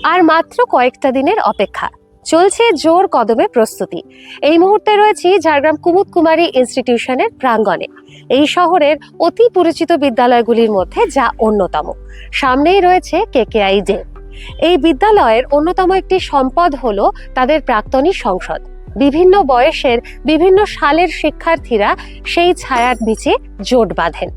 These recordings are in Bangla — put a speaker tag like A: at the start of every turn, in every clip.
A: আর মাত্র কয়েকটা দিনের অপেক্ষা, চলছে জোর কদমে প্রস্তুতি। এই মুহূর্তে রয়েছি ঝাড়গ্রাম কুমুদ কুমারী ইনস্টিটিউশনের প্রাঙ্গণে। এই শহরের অতি পরিচিত বিদ্যালয়গুলির মধ্যে যা অন্যতম। সামনেই রয়েছে কেকেআই ডে। এই বিদ্যালয়ের অন্যতম একটি সম্পদ হলো তাদের প্রাক্তনী সংসদ। বিভিন্ন বয়সের বিভিন্ন সালের শিক্ষার্থীরা সেই ছায়ার নিচে জোট বাঁধেন।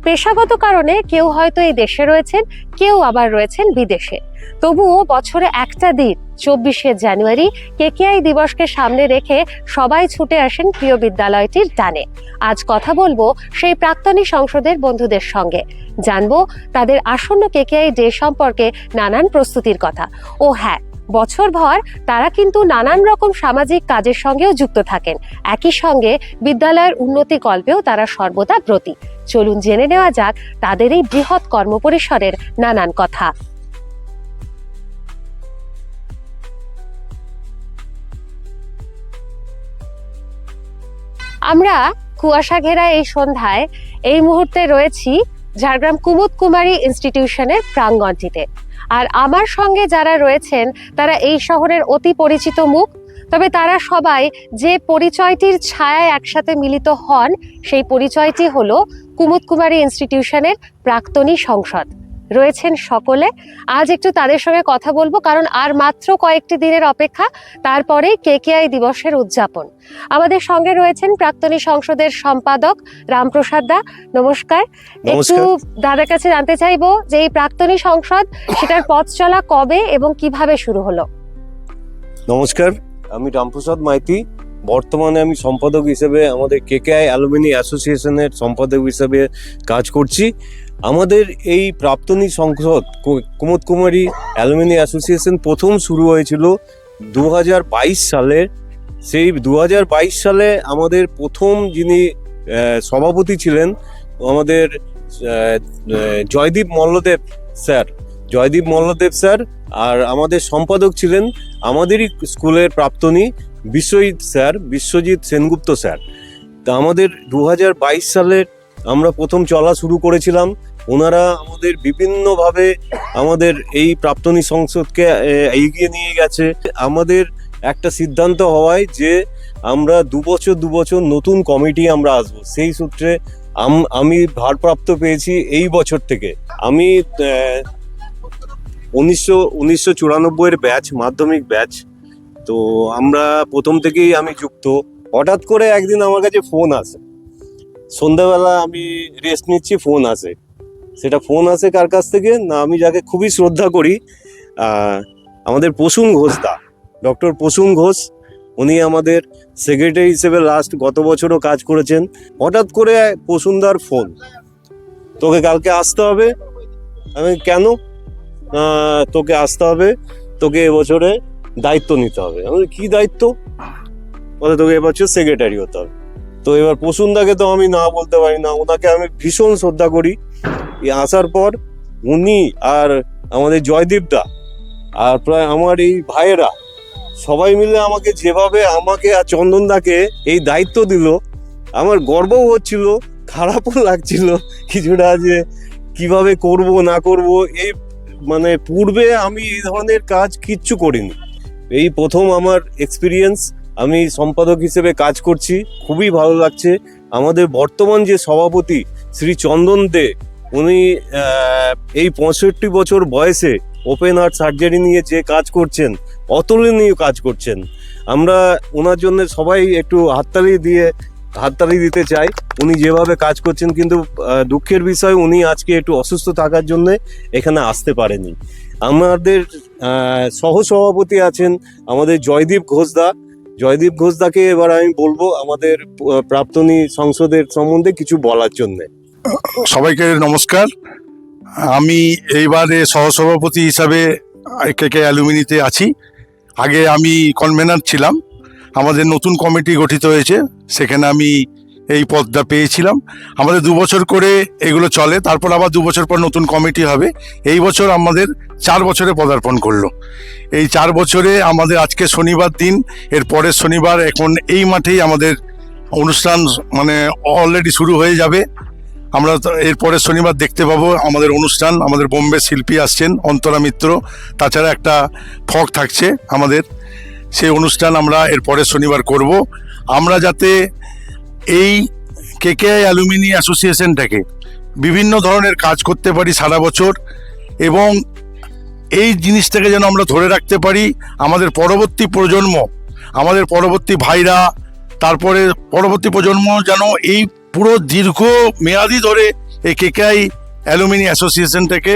A: পেশাগত কারণে কেউ হয়তো এই দেশে রয়েছেন, কেউ আবার রয়েছেন বিদেশে। তবুও বছরে একটা দিন 24শে জানুয়ারি কেকেআই দিবসকে সামনে রেখে সবাই ছুটে আসেন প্রিয় বিদ্যালয়টির টানে। আজ কথা বলবো সেই প্রাক্তনী সংসদের বন্ধুদের সঙ্গে, জানবো তাদের আসন্ন কেকেআই ডে সম্পর্কে নানান প্রস্তুতির কথা। ও হ্যাঁ, বছরভর তারা কিন্তু নানান রকম সামাজিক কাজের সঙ্গেও যুক্ত থাকেন। একই সঙ্গে বিদ্যালয়ের উন্নতি কল্পেও তারা সর্বদা ব্রতী। চলুন জেনে নেওয়া যাক তাদের এই বৃহৎ কর্মপরিসরের নানান কথা। আমরা কুয়াশা ঘেরা এই সন্ধ্যায় এই মুহূর্তে রয়েছি ঝাড়গ্রাম কুমুদ কুমারী ইনস্টিটিউশনের প্রাঙ্গণটিতে। আর আমার সঙ্গে যারা রয়েছেন তারা এই শহরের অতি পরিচিত মুখ, তবে তারা সবাই যে পরিচয়টির ছায়ায় একসাথে মিলিত হন, সেই পরিচয়টি হলো কুমুদ কুমারী ইনস্টিটিউশনের প্রাক্তনী সংসদ। রয়েছেন সকলে। আজ একটু তাদের সঙ্গে কথা বলবো, কারণ আর মাত্র কয়েকটি দিনের অপেক্ষা, তারপরেই কেকেআই দিবসের উদযাপন। আমাদের সঙ্গে রয়েছেন প্রাক্তনী সংসদের সম্পাদক রামপ্রসাদ দা। নমস্কার। একটু দাদার কাছে জানতে চাইবো যে এই প্রাক্তনী সংসদ, সেটার পথ চলা কবে এবং কিভাবে শুরু হলো?
B: নমস্কার, আমি রামপ্রসাদ মাইতি। বর্তমানে আমি সম্পাদক হিসেবে আমাদের কেকেআই অ্যালুমিনি অ্যাসোসিয়েশনের সম্পাদক হিসেবে কাজ করছি। আমাদের এই প্রাক্তনী সংসদ কুমুদ কুমারী অ্যালুমিনি অ্যাসোসিয়েশন প্রথম শুরু হয়েছিল 2022 সালে। সেই 2022 সালে আমাদের প্রথম যিনি সভাপতি ছিলেন আমাদের জয়দীপ মল্লদেব স্যার, আর আমাদের সম্পাদক ছিলেন আমাদেরই স্কুলের প্রাক্তনী বিশ্বজিৎ সেনগুপ্ত স্যার। তা আমাদের 2022 সালের আমরা প্রথম চলা শুরু করেছিলাম। ওনারা আমাদের বিভিন্নভাবে আমাদের এই প্রাক্তনী সংসদকে এগিয়ে নিয়ে গেছে। আমাদের একটা সিদ্ধান্ত হওয়ায় যে আমরা দু বছর নতুন কমিটি আমরা আসবো, সেই সূত্রে আমি ভারপ্রাপ্ত পেয়েছি এই বছর থেকে। আমি 1994 ব্যাচ, মাধ্যমিক ব্যাচ। তো আমরা প্রথম থেকেই আমি যুক্ত। হঠাৎ করে একদিন আমার কাছে ফোন আসে, সন্ধ্যাবেলা আমি রেস্ট নিচ্ছি, ফোন আসে। সেটা ফোন আসে কার কাছ থেকে না, আমি যাকে খুবই শ্রদ্ধা করি, আমাদের প্রসূন ঘোষ দা, ডক্টর প্রসূন ঘোষ। উনি আমাদের সেক্রেটারি হিসেবে গত বছরও কাজ করেছেন। হঠাৎ করে প্রসূনদার ফোন, তোকে কালকে আসতে হবে। আমি কেন? তোকে আসতে হবে, তোকে এবছরে দায়িত্ব নিতে হবে। আমি কি দায়িত্ব? বলে তোকে এবছর সেক্রেটারি হতে হবে। তো এবার প্রসূনদাকে তো আমি না বলতে পারি না, ওনাকে আমি ভীষণ শ্রদ্ধা করি। আসার পর উনি আর আমাদের জয়দীপ দা আর প্রায় আমার এই ভাইয়েরা সবাই মিলে আমাকে যেভাবে আমাকে আর চন্দনদাকে এই দায়িত্ব দিল, আমার গর্বও হচ্ছিল, খারাপও লাগছিল কিছুটা, যে কিভাবে করব না করব। এই মানে পূর্বে আমি এই ধরনের কাজ কিচ্ছু করিনি, এই প্রথম আমার এক্সপিরিয়েন্স। আমি সম্পাদক হিসেবে কাজ করছি, খুবই ভালো লাগছে। আমাদের বর্তমান যে সভাপতি শ্রী চন্দন দে, উনি এই 65 বছর বয়সে ওপেন হার্ট সার্জারি নিয়ে যে কাজ করছেন, অতুলনীয় কাজ করছেন। আমরা ওনার জন্য সবাই একটু হাততালি দিতে চাই, উনি যেভাবে কাজ করছেন। কিন্তু দুঃখের বিষয়, উনি আজকে একটু অসুস্থ থাকার জন্য এখানে আসতে পারেনি। আমাদের সহসভাপতি আছেন আমাদের জয়দীপ ঘোষদাকে এবার আমি বলবো আমাদের প্রাক্তনী সংসদের সম্বন্ধে কিছু বলার জন্য।
C: সবাইকে নমস্কার। আমি এইবারে সহসভাপতি হিসাবে কেকে অ্যালুমিনিতে আছি। আগে আমি কনভেনার ছিলাম। আমাদের নতুন কমিটি গঠিত হয়েছে, সেখানে আমি এই পদটা পেয়েছিলাম। আমাদের 2 বছর করে এগুলো চলে, তারপর আবার 2 বছর পর নতুন কমিটি হবে। এই বছর আমাদের 4 বছরে পদার্পণ করলো। এই 4 বছরে আমাদের আজকে শনিবার দিন, এর পরের শনিবার এখন এই মাঠেই আমাদের অনুষ্ঠান মানে অলরেডি শুরু হয়ে যাবে। আমরা এরপরের শনিবার দেখতে পাবো আমাদের অনুষ্ঠান, আমাদের বোম্বে শিল্পী আসছেন অন্তরা মিত্র, তাছাড়া একটা ফক থাকছে আমাদের, সেই অনুষ্ঠান আমরা এরপরের শনিবার করব। আমরা যাতে এই কেকেআই অ্যালুমিনি অ্যাসোসিয়েশনটাকে বিভিন্ন ধরনের কাজ করতে পারি সারা বছর, এবং এই জিনিসটাকে যেন আমরা ধরে রাখতে পারি, আমাদের পরবর্তী প্রজন্ম, আমাদের পরবর্তী ভাইরা, তারপরে পরবর্তী প্রজন্ম যেন এই পুরো দীর্ঘ মেয়াদি ধরে এই কেকেআই অ্যালুমিনি অ্যাসোসিয়েশনটাকে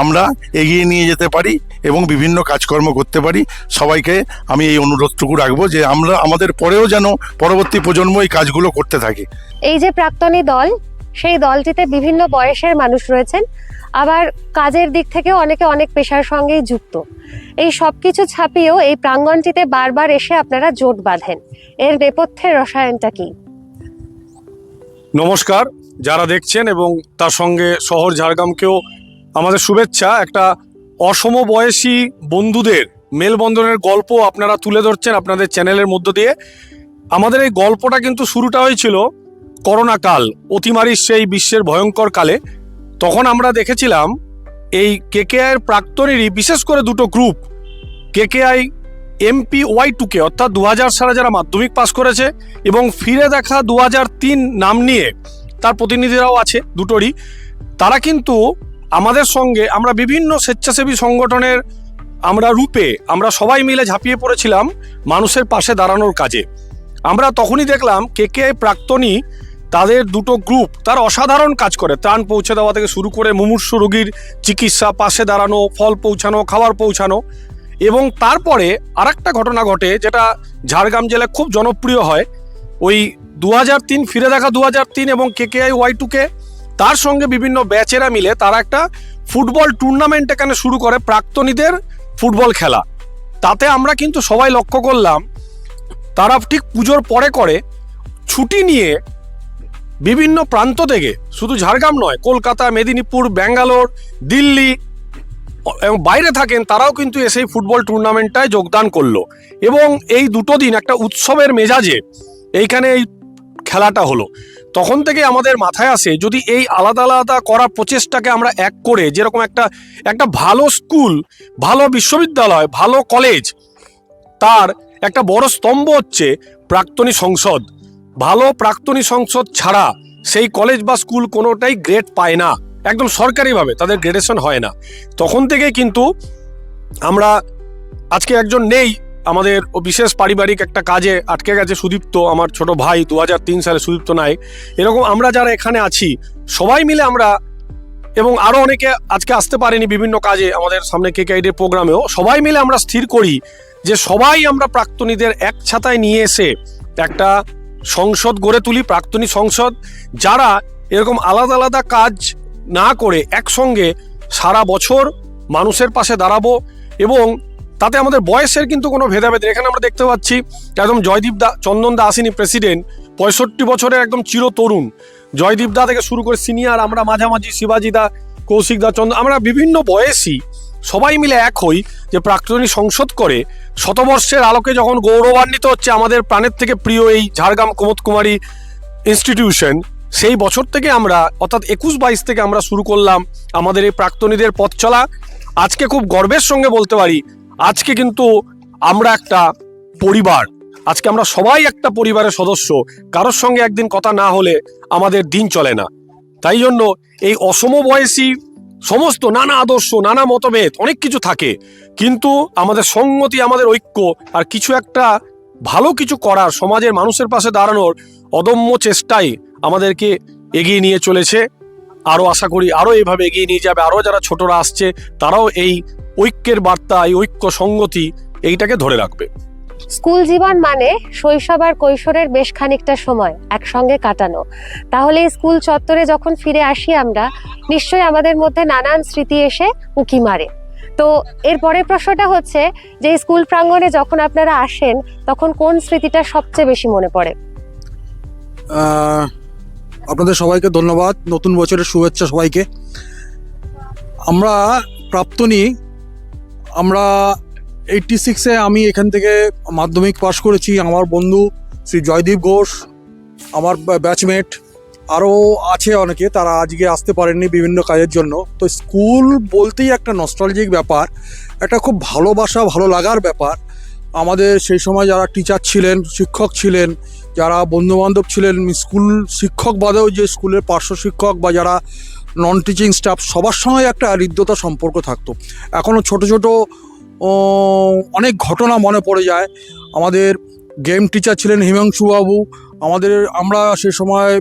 C: আমরা এগিয়ে নিয়ে যেতে পারি এবং বিভিন্ন কাজকর্ম করতে পারি। সবাইকে আমি এই অনুরোধটুকু রাখবো যে আমরা আমাদের পরেও যেন পরবর্তী প্রজন্ম এই কাজগুলো করতে থাকে।
A: এই যে প্রাক্তনী দল, সেই দলটিতে বিভিন্ন বয়সের মানুষ রয়েছেন, আবার কাজের দিক থেকে অনেকে অনেক পেশার সঙ্গেই যুক্ত। এই সব কিছু ছাপিয়েও এই প্রাঙ্গণটিতে বারবার এসে আপনারা জোট বাঁধেন, এর নেপথ্যের রসায়নটা কি?
D: নমস্কার যারা দেখছেন, এবং তার সঙ্গে শহর ঝাড়গ্রামকেও আমাদের শুভেচ্ছা। একটা অসমবয়সী বন্ধুদের মেলবন্ধনের গল্প আপনারা তুলে ধরছেন আপনাদের চ্যানেলের মধ্য দিয়ে। আমাদের এই গল্পটা কিন্তু শুরুটা হয়েছিল করোনা কাল, অতিমারির সেই বিশ্বের ভয়ঙ্কর কালে। তখন আমরা দেখেছিলাম এই কেকেআইয়ের প্রাক্তনেরই বিশেষ করে দুটো গ্রুপ, কেকেআই MPY2K অর্থাৎ 2000 সালে যারা মাধ্যমিক পাস করেছে, এবং ফিরে দেখা 2003 নাম নিয়ে তার প্রতিনিধিরাও আছে দুটোরই। তারা কিন্তু আমাদের সঙ্গে, আমরা বিভিন্ন স্বেচ্ছাসেবী সংগঠনের রূপে আমরা সবাই মিলে ঝাঁপিয়ে পড়েছিলাম মানুষের পাশে দাঁড়ানোর কাজে। আমরা তখনই দেখলাম কেকেআই প্রাক্তনী তাদের দুটো গ্রুপ তার অসাধারণ কাজ করে, ত্রাণ পৌঁছে দেওয়া থেকে শুরু করে মুমূর্ষু রোগীর চিকিৎসা, পাশে দাঁড়ানো, ফল পৌঁছানো, খাবার পৌঁছানো। এবং তারপরে আরেকটা ঘটনা ঘটে যেটা ঝাড়গ্রাম জেলায় খুব জনপ্রিয় হয়, ওই 2003 ফিরে দেখা 2003 এবং KKI-Y2K তার সঙ্গে বিভিন্ন ব্যাচেরা মিলে তারা একটা ফুটবল টুর্নামেন্ট এখানে শুরু করে, প্রাক্তনীদের ফুটবল খেলা। তাতে আমরা কিন্তু সবাই লক্ষ্য করলাম তারা ঠিক পুজোর পরে করে ছুটি নিয়ে বিভিন্ন প্রান্ত থেকে, শুধু ঝাড়গ্রাম নয়, কলকাতা, মেদিনীপুর, ব্যাঙ্গালোর, দিল্লি এবং বাইরে থাকেন, তারাও কিন্তু এসে ফুটবল টুর্নামেন্টটায় যোগদান করলো। এবং এই দুটো দিন একটা উৎসবের মেজাজে এইখানে এই খেলাটা হলো। তখন থেকে আমাদের মাথায় আসে যদি এই আলাদা আলাদা করার প্রচেষ্টাকে আমরা এক করে, যেরকম একটা ভালো স্কুল, ভালো বিশ্ববিদ্যালয়, ভালো কলেজ, তার একটা বড় স্তম্ভ হচ্ছে প্রাক্তনী সংসদ। ভালো প্রাক্তনী সংসদ ছাড়া সেই কলেজ বা স্কুল কোনোটাই গ্রেড পায় না, একদম সরকারিভাবে তাদের গ্রেডেশন হয় না। তখন থেকে কিন্তু আমরা, আজকে একজন নেই আমাদের, বিশেষ পারিবারিক একটা কাজে আটকে গেছে সুদীপ্ত, আমার ছোট ভাই, 2003 সালে সুদীপ্ত নায়ক। এরকম আমরা যারা এখানে আছি সবাই মিলে আমরা, এবং আরও অনেকে আজকে আসতে পারেনি বিভিন্ন কাজে, আমাদের সামনে কেকেআইডি প্রোগ্রামেও, সবাই মিলে আমরা স্থির করি যে সবাই আমরা প্রাক্তনীদের এক ছাতায় নিয়ে এসে একটা সংসদ গড়ে তুলি, প্রাক্তনী সংসদ, যারা এরকম আলাদা আলাদা কাজ না করে একসঙ্গে সারা বছর মানুষের পাশে দাঁড়াবো। এবং তাতে আমাদের বয়সের কিন্তু কোনো ভেদাভেদ, এখানে আমরা দেখতে পাচ্ছি একদম জয়দীপ দা, চন্দন দা আসেনি প্রেসিডেন্ট, 65 বছরের একদম চিরতরুণ জয়দীপ দা থেকে শুরু করে সিনিয়র, আমরা মাঝামাঝি শিবাজি দা, কৌশিক দা, চন্দ্র, আমরা বিভিন্ন বয়সী সবাই মিলে এক হই যে প্রাক্তনী সংসদ করে শতবর্ষের আলোকে যখন গৌরবান্বিত হচ্ছে আমাদের প্রাণের থেকে প্রিয় এই ঝাড়গ্রাম কুমুদ কুমারী ইনস্টিটিউশন, সেই বছর থেকে আমরা, অর্থাৎ 21-22 থেকে আমরা শুরু করলাম আমাদের এই প্রাক্তনীদের পথ চলা। আজকে খুব গর্বের সঙ্গে বলতে পারি, আজকে কিন্তু আমরা একটা পরিবার, আজকে আমরা সবাই একটা পরিবারের সদস্য। কারোর সঙ্গে একদিন কথা না হলে আমাদের দিন চলে না। তাই জন্য এই অসমবয়সী সমস্ত নানা আদর্শ, নানা মতভেদ, অনেক কিছু থাকে, কিন্তু আমাদের সংগতি, আমাদের ঐক্য, আর কিছু একটা ভালো কিছু করার, সমাজের মানুষের পাশে দাঁড়ানোর অদম্য চেষ্টাই আমাদেরকে এগিয়ে নিয়ে চলেছে। আরও আশা করি আরও এইভাবে এগিয়ে নিয়ে যাবে। আরও যারা ছোটরা আসছে তারাও এই ঐক্যের বার্তা, এই ঐক্য সংগতি এইটাকে ধরে রাখবে।
A: স্কুল জীবন মানে শৈশব আর কৈশোরের বেশ খানিকটা সময় একসঙ্গে কাটানো। তাহলে স্কুল চত্বরে যখন ফিরে আসি আমরা, নিশ্চয়ই আমাদের মধ্যে নানান স্মৃতি এসে উঁকি মারে। তো এর পরের প্রশ্নটা হচ্ছে যে স্কুল প্রাঙ্গণে যখন আপনারা আসেন তখন কোন স্মৃতিটা সবচেয়ে বেশি মনে পড়ে?
E: আপনাদের সবাইকে ধন্যবাদ, নতুন বছরের শুভেচ্ছা সবাইকে। আমরা প্রাক্তনী, আমরা 86-এ আমি এখান থেকে মাধ্যমিক পাশ করেছি। আমার বন্ধু শ্রী জয়দীপ ঘোষ, আমার ব্যাচমেট, আরও আছে অনেকে, তারা আজকে আসতে পারেননি বিভিন্ন কাজের জন্য। তো স্কুল বলতেই একটা নস্টালজিক ব্যাপার, একটা খুব ভালোবাসা ভালো লাগার ব্যাপার। আমাদের সেই সময় যারা টিচার ছিলেন, শিক্ষক ছিলেন, যারা বন্ধুবান্ধব ছিলেন, স্কুল শিক্ষক বাদেও যে স্কুলের পার্শ্ব শিক্ষক বা যারা নন টিচিং স্টাফ, সবার সঙ্গে একটা হৃদ্যতা সম্পর্ক থাকতো। এখনও ছোট ছোট অনেক ঘটনা মনে পড়ে যায়। আমাদের গেম টিচার ছিলেন হিমাংশুবাবু। আমরা সে সময়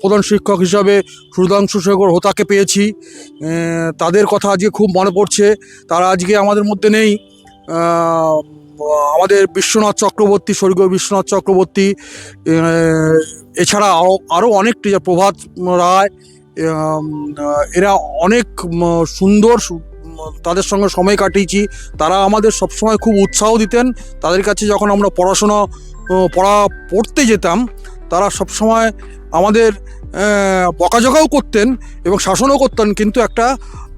E: প্রধান শিক্ষক হিসাবে সুধাংশু শেখর হোতাকে পেয়েছি। তাদের কথা আজকে খুব মনে পড়ছে। তারা আজকে আমাদের মধ্যে নেই। আমাদের বিশ্বনাথ চক্রবর্তী, স্বর্গীয় বিশ্বনাথ চক্রবর্তী, এছাড়া আরও অনেক টিচার, প্রভাত রায়, এরা অনেক সুন্দর, তাদের সঙ্গে সময় কাটিয়েছি। তারা আমাদের সবসময় খুব উৎসাহ দিতেন। তাদের কাছে যখন আমরা পড়তে যেতাম, তারা সবসময় আমাদের বকাঝকাও করতেন এবং শাসনও করতেন, কিন্তু একটা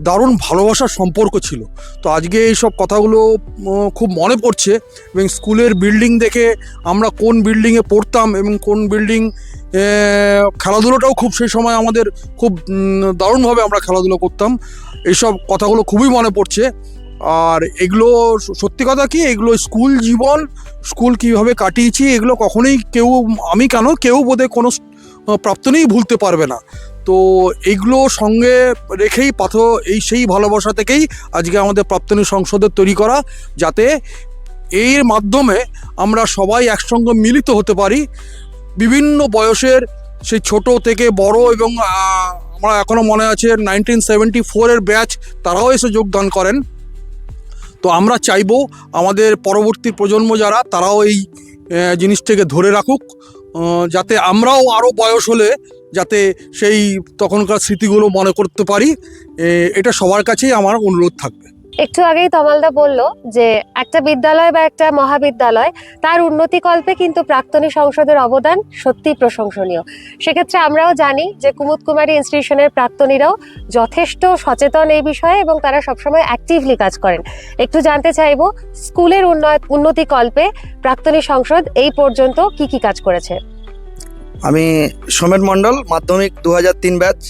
E: দারুণ ভালোবাসার সম্পর্ক ছিল। তো আজকে এই সব কথাগুলো খুব মনে পড়ছে। এবং স্কুলের বিল্ডিং দেখে, আমরা কোন বিল্ডিংয়ে পড়তাম এবং কোন বিল্ডিং, খেলাধুলোটাও খুব সেই সময় আমাদের খুব দারুণভাবে আমরা খেলাধুলো করতাম। এইসব কথাগুলো খুবই মনে পড়ছে। আর এগুলো সত্যি কথা কি, এগুলো স্কুল জীবন, স্কুল কীভাবে কাটিয়েছি, এগুলো কখনোই কেউ বোধহয় কোনো প্রাক্তনীই ভুলতে পারবে না। তো এইগুলো সঙ্গে রেখেই সেই ভালোবাসা থেকেই আজকে আমাদের প্রাক্তনী সংসদের তৈরি করা, যাতে এর মাধ্যমে আমরা সবাই একসঙ্গে মিলিত হতে পারি। বিভিন্ন বয়সের, সেই ছোট থেকে বড়, এবং আমার এখনও মনে আছে 1974-এর ব্যাচ, তারাও এসে যোগদান করেন। তো আমরা চাইবো আমাদের পরবর্তী প্রজন্ম যারা, তারাও এই জিনিসটাকে ধরে রাখুক, যাতে আমরাও আরও বয়স হলে যাতে সেই তখনকার স্মৃতিগুলো মনে করতে পারি। এটা সবার কাছেই আমার অনুরোধ থাকবে।
A: একটু আগেই তমালদা বলল যে একটা বিদ্যালয় বা একটা মহাবিদ্যালয়, তার উন্নতিকল্পে কিন্তু প্রাক্তনী সংসদের অবদান সত্যি প্রশংসনীয়। সেক্ষেত্রে আমরাও জানি যে কুমুদ কুমারী ইনস্টিটিউশনের প্রাক্তনীরাও যথেষ্ট সচেতন এই বিষয়ে এবং তারা সবসময় অ্যাক্টিভলি কাজ করেন। একটু জানতে চাইবো, স্কুলের উন্নতিকল্পে প্রাক্তনী সংসদ এই পর্যন্ত কি কি কাজ করেছে?
F: আমি সোমেন মণ্ডল, মাধ্যমিক 2003 ব্যাচ।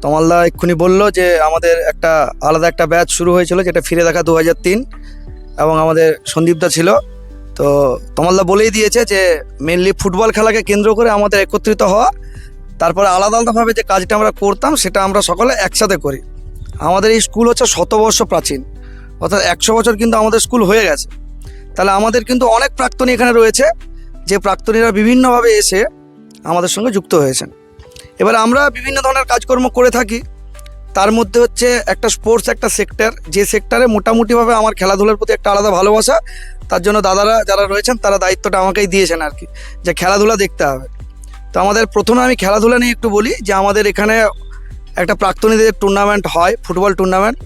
F: তমালদা এক্ষুনি বলল যে আমাদের আলাদা একটা ব্যাচ শুরু হয়েছিল, যেটা ফিরে দেখা 2003, এবং আমাদের সন্দীপদা ছিল। তো তমালদা বলেই দিয়েছে যে মেনলি ফুটবল খেলাকে কেন্দ্র করে আমাদের একত্রিত হওয়া, তারপরে আলাদা আলাদাভাবে যে কাজটা আমরা করতাম সেটা আমরা সকলে একসাথে করি। আমাদের এই স্কুল হচ্ছে 100 বর্ষ প্রাচীন, অর্থাৎ 100 বছর কিন্তু আমাদের স্কুল হয়ে গেছে। তাহলে আমাদের কিন্তু অনেক প্রাক্তনী এখানে রয়েছে, যে প্রাক্তনীরা বিভিন্নভাবে এসে আমাদের সঙ্গে যুক্ত হয়েছেন। এবার আমরা বিভিন্ন ধরনের কাজকর্ম করে থাকি। তার মধ্যে হচ্ছে একটা স্পোর্টস একটা সেক্টর, যে সেক্টরে মোটামুটিভাবে আমার খেলাধুলার প্রতি একটা আলাদা ভালোবাসা। তার জন্য দাদারা যারা রয়েছেন তারা দায়িত্বটা আমাকেই দিয়েছেন আর কি, যে খেলাধুলা দেখতে হবে। তো আমাদের প্রথমে আমি খেলাধুলা নিয়ে একটু বলি, যে আমাদের এখানে একটা প্রাক্তনীদের টুর্নামেন্ট হয়, ফুটবল টুর্নামেন্ট।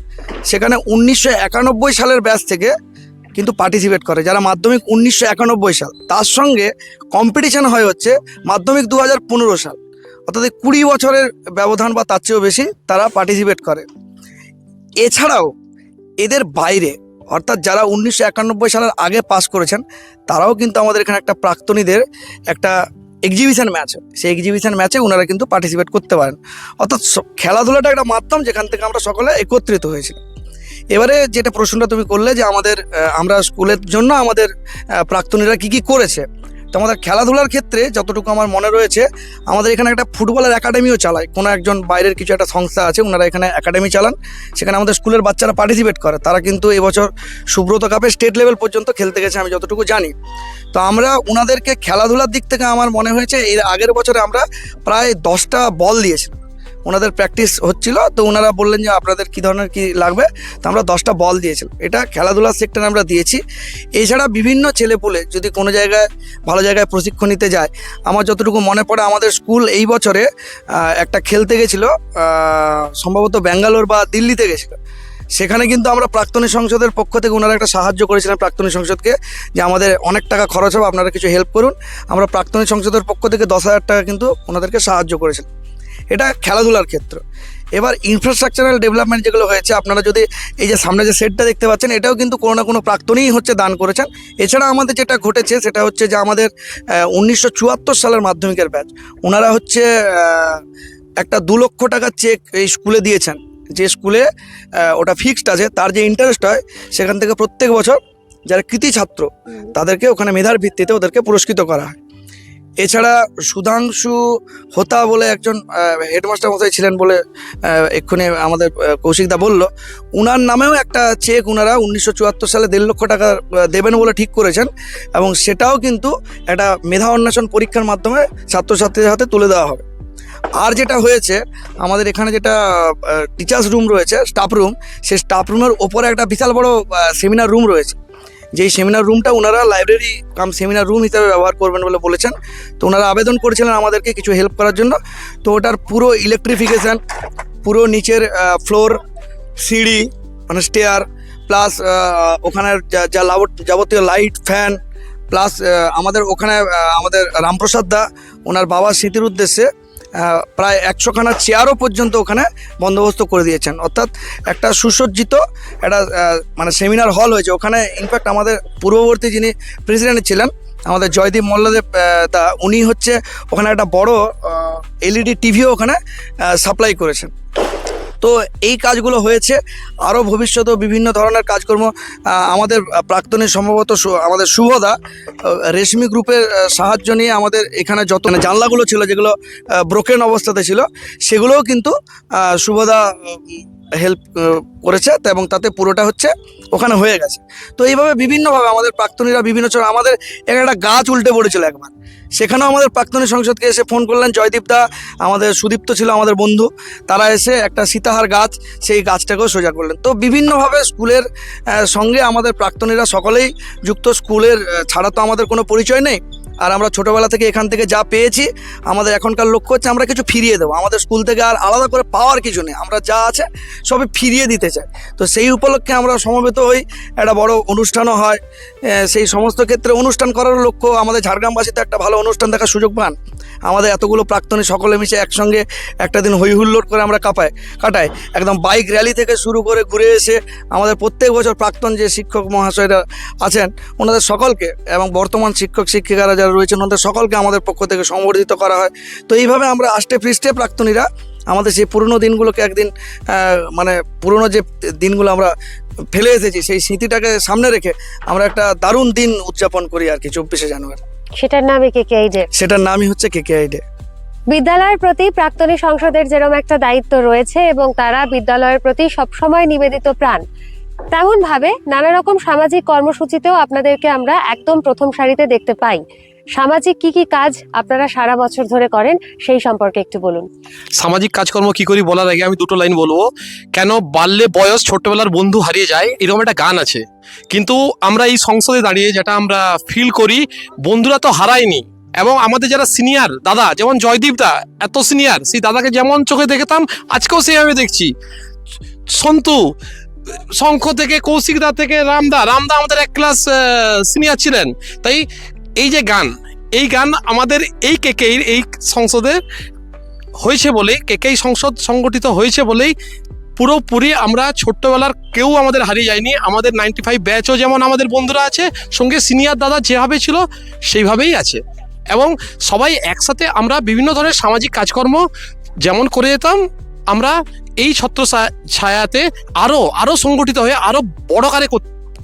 F: সেখানে 1991 সালের ব্যাচ থেকে কিন্তু পার্টিসিপেট করে, যারা মাধ্যমিক 1991 সাল। তার সঙ্গে কম্পিটিশন হয় হচ্ছে মাধ্যমিক 2015 সাল, অর্থাৎ 20 বছরের ব্যবধান বা তার চেয়েও বেশি তারা পার্টিসিপেট করে। এছাড়াও এদের বাইরে, অর্থাৎ যারা 1991 সালের আগে পাস করেছেন, তারাও কিন্তু আমাদের এখানে একটা প্রাক্তনীদের একটা এক্সিবিশন ম্যাচ, সেই এক্সিবিশন ম্যাচে ওনারা কিন্তু পার্টিসিপেট করতে পারেন। অর্থাৎ খেলাধুলাটা একটা মাধ্যম যেখান থেকে আমরা সকলে একত্রিত হয়েছিলাম। এবারে যেটা প্রশ্নটা তুমি করলে, যে আমরা স্কুলের জন্য আমাদের প্রাক্তনীরা কী কী করেছে, তো আমাদের খেলাধুলার ক্ষেত্রে যতটুকু আমার মনে রয়েছে, আমাদের এখানে একটা ফুটবলের একাডেমিও চালায়। কোনো একজন বাইরের কিছু একটা সংস্থা আছে, ওনারা এখানে একাডেমি চালান। সেখানে আমাদের স্কুলের বাচ্চারা পার্টিসিপেট করে। তারা কিন্তু এবছর সুব্রত কাপে স্টেট লেভেল পর্যন্ত খেলতে গেছে, আমি যতটুকু জানি। তো আমরা ওনাদেরকে খেলাধুলার দিক থেকে আমার মনে হয়েছে এর আগের বছরে আমরা প্রায় 10টা বল দিয়েছিলাম। ওনাদের প্র্যাকটিস হচ্ছিল, তো ওনারা বললেন যে আপনাদের কী ধরনের কী লাগবে, তো আমরা 10টা বল দিয়েছিলাম। এটা খেলাধুলার সেক্টরে আমরা দিয়েছি। এছাড়া বিভিন্ন ছেলেপুলে যদি কোনো জায়গায় ভালো জায়গায় প্রশিক্ষণ নিতে যায়, আমার যতটুকু মনে পড়ে, আমাদের স্কুল এই বছরে একটা খেলতে গেছিলো, সম্ভবত ব্যাঙ্গালোর বা দিল্লিতে গেছিলো। সেখানে কিন্তু আমরা প্রাক্তনী সংসদের পক্ষ থেকে ওনারা একটা সাহায্য করেছিলেন প্রাক্তনী সংসদকে, যে আমাদের অনেক টাকা খরচ হবে, আপনারা কিছু হেল্প করুন। আমরা প্রাক্তনী সংসদের পক্ষ থেকে 10,000 টাকা কিন্তু ওনাদেরকে সাহায্য করেছিলাম। এটা খেলাধুলার ক্ষেত্র। এবার ইনফ্রাস্ট্রাকচারাল ডেভেলপমেন্ট যেগুলো হয়েছে, আপনারা যদি এই যে সামনে যে সেটটা দেখতে পাচ্ছেন, এটাও কিন্তু কোনো না কোনো প্রাক্তনীই হচ্ছে দান করেছেন। এছাড়া আমাদের যেটা ঘটেছে সেটা হচ্ছে যে আমাদের 1974 সালের মাধ্যমিকের ব্যাচ, ওনারা হচ্ছে একটা 2 লক্ষ টাকার চেক এই স্কুলে দিয়েছেন। যে স্কুলে ওটা ফিক্সড আছে, তার যে ইন্টারেস্ট হয় সেখান থেকে প্রত্যেক বছর যারা কৃতি ছাত্র তাদেরকে ওখানে মেধার ভিত্তিতে ওদেরকে পুরস্কৃত করা হয়। এছাড়া সুধাংশু হোতা বলে একজন হেডমাস্টার মশাই ছিলেন বলে এক্ষুনি আমাদের কৌশিকদা বলল, উনার নামেও একটা চেক ওনারা 1974 সালে 1.5 লক্ষ টাকা দেবেন বলে ঠিক করেছেন, এবং সেটাও কিন্তু একটা মেধা অন্বেষণ পরীক্ষার মাধ্যমে ছাত্রছাত্রীদের হাতে তুলে দেওয়া হবে। আর যেটা হয়েছে, আমাদের এখানে যেটা টিচার্স রুম রয়েছে, স্টাফ রুম, সেই স্টাফ রুমের ওপরে একটা বিশাল বড় সেমিনার রুম রয়েছে। যেই সেমিনার রুমটা ওনারা লাইব্রেরি কাম সেমিনার রুম হিসেবে ব্যবহার করবেন বলে বলেছেন। তো ওনারা আবেদন করেছিলেন আমাদেরকে কিছু হেল্প করার জন্য। তো ওটার পুরো ইলেকট্রিফিকেশান, পুরো নিচের ফ্লোর, সিঁড়ি মানে স্টেয়ার, প্লাস ওখানের যা যাবতীয় লাইট, ফ্যান, প্লাস আমাদের ওখানে আমাদের রামপ্রসাদ দা ওনার বাবার স্মৃতির উদ্দেশ্যে প্রায় 100খানা চেয়ারও পর্যন্ত ওখানে বন্দোবস্ত করে দিয়েছেন। অর্থাৎ একটা সুসজ্জিত একটা মানে সেমিনার হল হয়েছে ওখানে। ইনফ্যাক্ট আমাদের পূর্ববর্তী যিনি প্রেসিডেন্ট ছিলেন, আমাদের জয়দীপ মল্লদেব দা, উনি হচ্ছে ওখানে একটা বড় এলইডি টিভিও ওখানে সাপ্লাই করেছেন। তো এই কাজগুলো হয়েছে। আরও ভবিষ্যতেও বিভিন্ন ধরনের কাজকর্ম আমাদের প্রাক্তনী সম্ভবত আমাদের শুভদা রেশমি গ্রুপের সাহায্য নিয়ে আমাদের এখানে যত জানলাগুলো ছিল যেগুলো ব্রোকেন অবস্থাতে ছিল, সেগুলোও কিন্তু শুভদা হেল্প করেছে, এবং তাতে পুরোটা হচ্ছে ওখানে হয়ে গেছে। তো এইভাবে বিভিন্নভাবে আমাদের প্রাক্তনীরা বিভিন্ন আমাদের এখানে একটা গাছ উল্টে পড়েছিল একবার, সেখানেও আমাদের প্রাক্তনী সংসদকে এসে ফোন করলেন জয়দীপ দা, আমাদের সুদীপ্ত ছিল আমাদের বন্ধু, তারা এসে একটা সীতাহার গাছ, সেই গাছটাকেও সোজা করলেন। তো বিভিন্নভাবে স্কুলের সঙ্গে আমাদের প্রাক্তনীরা সকলেই যুক্ত। স্কুলের ছাড়া তো আমাদের কোনো পরিচয় নেই। আর আমরা ছোটোবেলা থেকে এখান থেকে যা পেয়েছি, আমাদের এখনকার লক্ষ্য হচ্ছে আমরা কিছু ফিরিয়ে দেবো। আমাদের স্কুল থেকে আর আলাদা করে পাওয়ার কিছু নেই, আমরা যা আছে সবই ফিরিয়ে দিতে চাই। তো সেই উপলক্ষে আমরা সমবেত হই, একটা বড় অনুষ্ঠানও হয়। সেই সমস্ত ক্ষেত্রে অনুষ্ঠান করার লক্ষ্য, আমাদের ঝাড়গ্রামবাসীতে একটা ভালো অনুষ্ঠান দেখার সুযোগ পান। আমাদের এতগুলো প্রাক্তনী সকলে মিশে একসঙ্গে একটা দিন হই হুল্লোড় করে আমরা কাটাই। একদম বাইক র্যালি থেকে শুরু করে ঘুরে এসে আমাদের প্রত্যেক বছর প্রাক্তন যে শিক্ষক মহাশয়রা আছেন ওনাদের সকলকে, এবং বর্তমান শিক্ষক শিক্ষিকারা যারা রয়েছেন ওনাদের সকলকে আমাদের পক্ষ থেকে সংবর্ধিত করা হয়। তো এইভাবে আমরা আষ্টে পৃষ্ঠে প্রাক্তনীরা আমাদের সেই পুরনো দিনগুলোকে একদিন মানে পুরনো যে দিনগুলো আমরা ফেলে এসেছি সেই স্মৃতিটাকে সামনে রেখে আমরা একটা দারুণ দিন উদযাপন করি আর কি 24শে জানুয়ারি।
A: সেটার নামই কেকেআই ডে।
F: সেটার নামই হচ্ছে কেকেআই ডে।
A: বিদ্যালয়ের প্রতি প্রাক্তনী সংসদের যেরকম একটা দায়িত্ব রয়েছে এবং তারা বিদ্যালয়ের প্রতি সবসময় নিবেদিত প্রাণ, তেমন ভাবে নানা রকম সামাজিক কর্মসূচিতেও আপনাদেরকে আমরা একদম প্রথম সারিতে দেখতে পাই। সামাজিক কি কি কাজ আপনারা সারা বছর ধরে করেন সেই সম্পর্কে একটু বলুন।
D: সামাজিক কাজকর্ম কি করি বলার আগে আমি দুটো লাইন বলবো। কেন বাল্যে বয়স ছোট্টবেলার বন্ধু হারিয়ে যায়, এরকম একটা গান আছে। কিন্তু আমরা এই সংসদে দাঁড়িয়ে যেটা আমরা ফিল করি, বন্ধুরা তো হারায়নি, এবং আমাদের যারা সিনিয়র দাদা, যেমন জয়দীপ দা এত সিনিয়র, সেই দাদাকে যেমন চোখে দেখতাম আজকেও সেইভাবে দেখছি। সন্তু, শঙ্খ থেকে কৌশিক দা থেকে রামদা আমাদের এক ক্লাস সিনিয়র ছিলেন। তাই এই যে গান, এই গান আমাদের এই কেকেইর এই সংসদে হয়েছে বলেই, কেকেই সংসদ সংগঠিত হয়েছে বলেই পুরোপুরি আমরা ছোট্টবেলার কেউ আমাদের হারিয়ে যায়নি। আমাদের 95 ব্যাচও যেমন আমাদের বন্ধুরা আছে, সঙ্গে সিনিয়র দাদা যেভাবে ছিল সেইভাবেই আছে, এবং সবাই একসাথে আমরা বিভিন্ন ধরনের সামাজিক কাজকর্ম যেমন করে যেতাম, আমরা এই ছত্র ছায়াতে আরও সংগঠিত হয়ে আরও বড় আকারে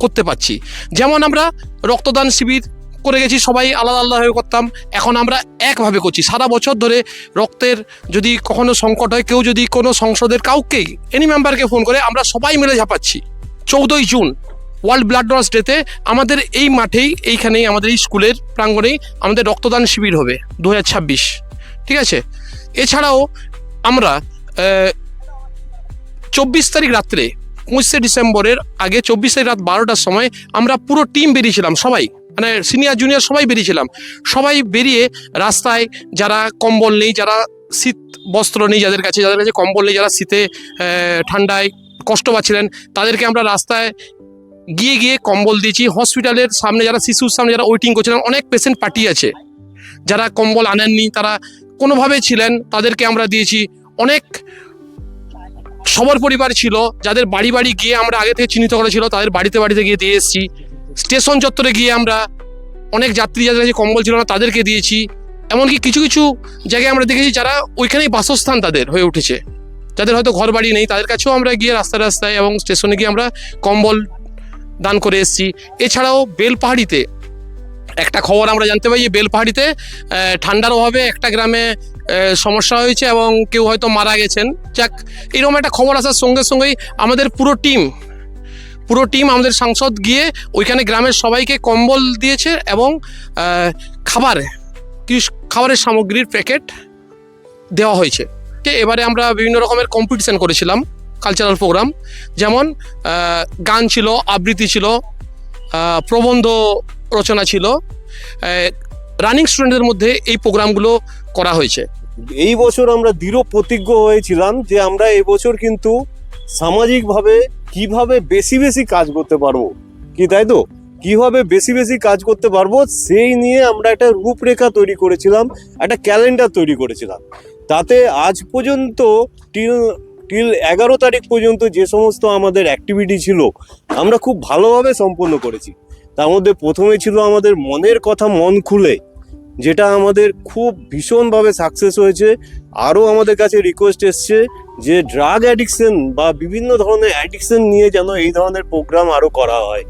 D: করতে পারছি। যেমন আমরা রক্তদান শিবির করে গেছি, সবাই আলাদা আলাদা হয়ে করতাম, এখন আমরা একভাবে করছি। সারা বছর ধরে রক্তের যদি কখনো সংকট হয়, কেউ যদি কোনো সংসদের কাউকেই এনি মেম্বারকে ফোন করে, আমরা সবাই মিলে ঝাঁপাচ্ছি। 14ই জুন ওয়ার্ল্ড ব্লাড ডোনার্স ডেতে আমাদের এই মাঠেই, এইখানেই আমাদের এই স্কুলের প্রাঙ্গণেই আমাদের রক্তদান শিবির হবে 2026, ঠিক আছে। এছাড়াও আমরা 24 তারিখ রাত্রে, 25শে ডিসেম্বরের আগে 24 তারিখ রাত 12টার সময় আমরা পুরো টিম বেরিয়েছিলাম, সবাই মানে সিনিয়র জুনিয়র সবাই বেরিয়েছিলাম। সবাই বেরিয়ে রাস্তায় যারা কম্বল নেই, যারা শীত বস্ত্র নেই, যাদের কাছে কম্বল নেই, যারা শীতে ঠান্ডায় কষ্ট পাচ্ছিলেন, তাদেরকে আমরা রাস্তায় গিয়ে কম্বল দিয়েছি। হসপিটালের সামনে যারা শিশুর সামনে যারা ওয়েটিং করছিলেন, অনেক পেশেন্ট পার্টি আছে যারা কম্বল আনেননি, তারা কোনোভাবে ছিলেন, তাদেরকে আমরা দিয়েছি। অনেক
G: সবার পরিবার ছিল, যাদের বাড়ি বাড়ি গিয়ে আমরা আগে থেকে চিহ্নিত করা ছিল তাদের বাড়িতে বাড়িতে গিয়ে দিয়ে এসেছি। স্টেশন চত্বরে গিয়ে আমরা অনেক যাত্রী যাদের কাছে কম্বল ছিল না তাদেরকে দিয়েছি। এমনকি কিছু কিছু জায়গায় আমরা দেখেছি যারা ওইখানেই বাসস্থান তাদের হয়ে উঠেছে, যাদের হয়তো ঘর বাড়ি নেই, তাদের কাছেও আমরা গিয়ে রাস্তায় রাস্তায় এবং স্টেশনে গিয়ে আমরা কম্বল দান করে এসেছি। এছাড়াও বেলপাহাড়িতে একটা খবর আমরা জানতে পাই যে বেলপাহাড়িতে ঠান্ডার অভাবে একটা গ্রামে সমস্যা হয়েছে এবং কেউ হয়তো মারা গেছেন। যাক, এরকম একটা খবর আসার সঙ্গে সঙ্গেই আমাদের পুরো টিম আমাদের সাংসদ গিয়ে ওইখানে গ্রামের সবাইকে কম্বল দিয়েছে এবং খাবারের সামগ্রীর প্যাকেট দেওয়া হয়েছে। এবারে আমরা বিভিন্ন রকমের কম্পিটিশন করেছিলাম, কালচারাল প্রোগ্রাম, যেমন গান ছিল, আবৃত্তি ছিল, প্রবন্ধ রচনা ছিল। রানিং স্টুডেন্টদের মধ্যে এই প্রোগ্রামগুলো করা হয়েছে।
B: এই বছর আমরা দৃঢ় প্রতিজ্ঞ হয়েছিলাম যে আমরা এবছর কিন্তু সামাজিকভাবে কিভাবে বেশি বেশি কাজ করতে পারবো, কি তাই তো, কিভাবে বেশি বেশি কাজ করতে পারবো সেই নিয়ে আমরা একটা রূপরেখা তৈরি করেছিলাম, একটা ক্যালেন্ডার তৈরি করেছিলাম। তাতে আজ পর্যন্ত টিল 11 তারিখ পর্যন্ত যে সমস্ত আমাদের অ্যাক্টিভিটি ছিল আমরা খুব ভালোভাবে সম্পন্ন করেছি। তার মধ্যে প্রথমে ছিল আমাদের মনের কথা মন খুলে, যেটা আমাদের খুব ভীষণভাবে সাকসেস হয়েছে। আরও আমাদের কাছে রিকোয়েস্ট এসছে যে ড্রাগ অ্যাডিকশন বা বিভিন্ন ধরনের অ্যাডিকশন নিয়ে যেন এই ধরনের প্রোগ্রাম আরও করা হয়।